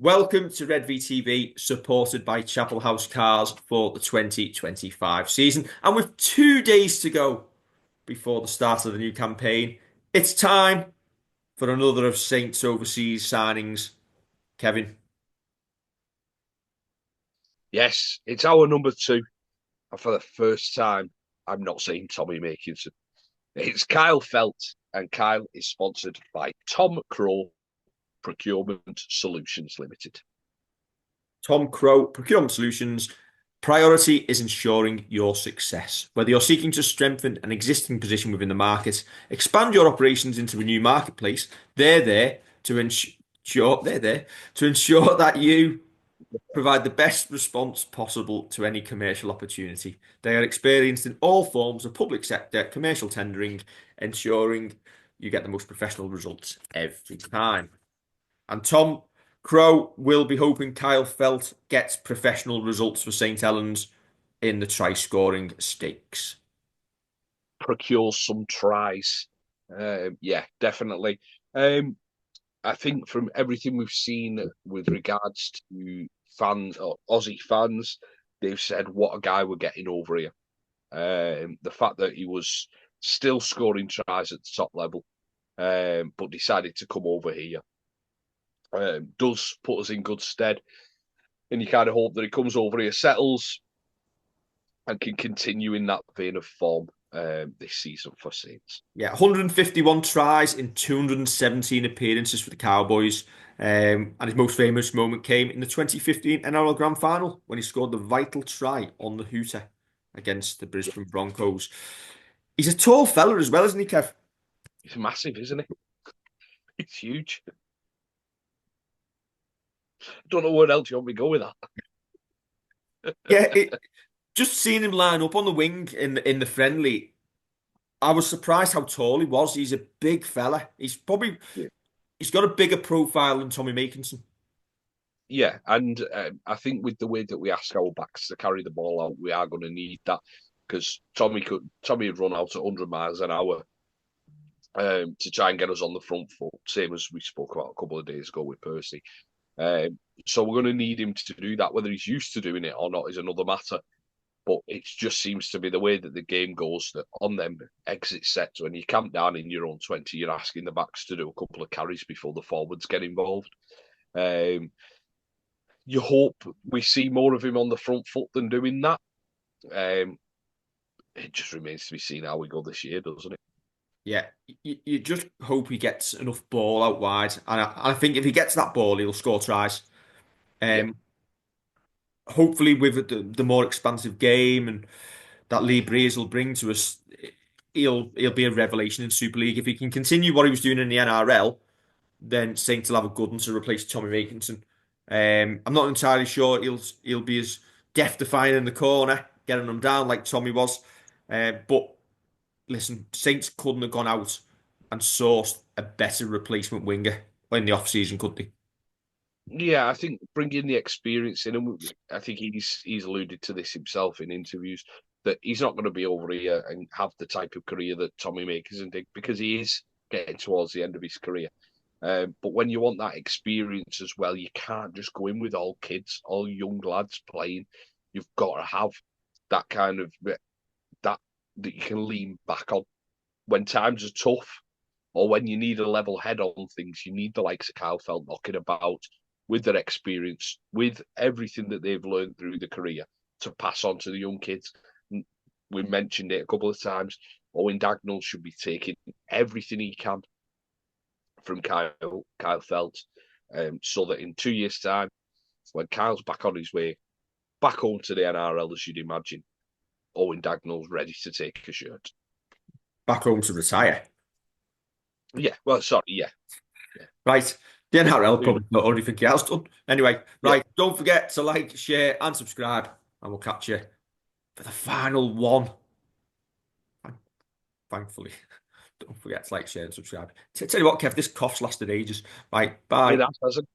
Welcome to Red VTV, supported by Chapel House Cars for the 2025 season. And with 2 days to go before the start of the new campaign, it's time for another of Saints overseas signings. Kevin. Yes, it's our number two. And for the first time, I'm not saying Tommy Makinson. It's Kyle Feldt, and Kyle is sponsored by Tom Crow Procurement Solutions Limited. Tom Crow Procurement Solutions. Priority is ensuring your success. Whether you're seeking to strengthen an existing position within the market, expand your operations into a new marketplace, they're there to ensure that you provide the best response possible to any commercial opportunity. They are experienced in all forms of public sector commercial tendering, ensuring you get the most professional results every time. And Tom Crow will be hoping Kyle Feldt gets professional results for St. Helens in the try scoring stakes. Procure some tries. Yeah, definitely. Um, I think from everything we've seen with regards to fans or Aussie fans, they've said what a guy we're getting over here. The fact that he was still scoring tries at the top level, but decided to come over here does put us in good stead. And you kind of hope that he comes over here, settles, and can continue in that vein of form this season for Saints. Yeah, 151 tries in 217 appearances for the Cowboys. And his most famous moment came in the 2015 NRL Grand Final when he scored the vital try on the hooter against the Brisbane Broncos. He's a tall fella as well, isn't he, Kev? He's massive, isn't he? It's huge. I don't know where else you want me to go with that. Yeah, just seeing him line up on the wing in the friendly, I was surprised how tall he was. He's a big fella. Yeah. He's got a bigger profile than Tommy Makinson. Yeah, and I think with the way that we ask our backs to carry the ball out, we are going to need that because Tommy had run out at 100 miles an hour to try and get us on the front foot, same as we spoke about a couple of days ago with Percy. So we're going to need him to do that. Whether he's used to doing it or not is another matter. But it just seems to be the way that the game goes that on them exit sets, when you camp down in your own 20, you're asking the backs to do a couple of carries before the forwards get involved. Um, you hope we see more of him on the front foot than doing that. Um, it just remains to be seen how we go this year, doesn't it? Yeah, you just hope he gets enough ball out wide, and I think if he gets that ball, he'll score tries. Yeah. Um, Hopefully with the more expansive game and that Lee Breeze will bring to us, he'll be a revelation in Super League. If he can continue what he was doing in the NRL, then Saints will have a good one to replace Tommy Makinson. I'm not entirely sure he'll be as death defying in the corner, getting them down like Tommy was. But listen, Saints couldn't have gone out and sourced a better replacement winger in the off season, could they? Yeah, I think bringing the experience in, and I think he's alluded to this himself in interviews that he's not going to be over here and have the type of career that Tommy Makers and did because he is getting towards the end of his career. But when you want that experience as well, you can't just go in with all kids, all young lads playing. You've got to have that kind of that that you can lean back on when times are tough or when you need a level head on things. You need the likes of Kyle Feldt knocking about with their experience, with everything that they've learned through the career to pass on to the young kids. We mentioned it a couple of times. Owen Dagnall should be taking everything he can from Kyle Feldt, so that in 2 years' time, when Kyle's back on his way back home to the NRL, as you'd imagine, Owen Dagnall's ready to take a shirt. Back home to retire. Yeah, well, sorry, yeah, yeah, Right. The NRL yeah, probably not anything else done. Anyway, yeah. right. Don't forget to like, share, and subscribe, and we'll catch you for the final one. Thankfully. Don't forget to like, share, and subscribe. Tell you what, Kev, this cough's lasted ages. Right. It Bye. has, hasn't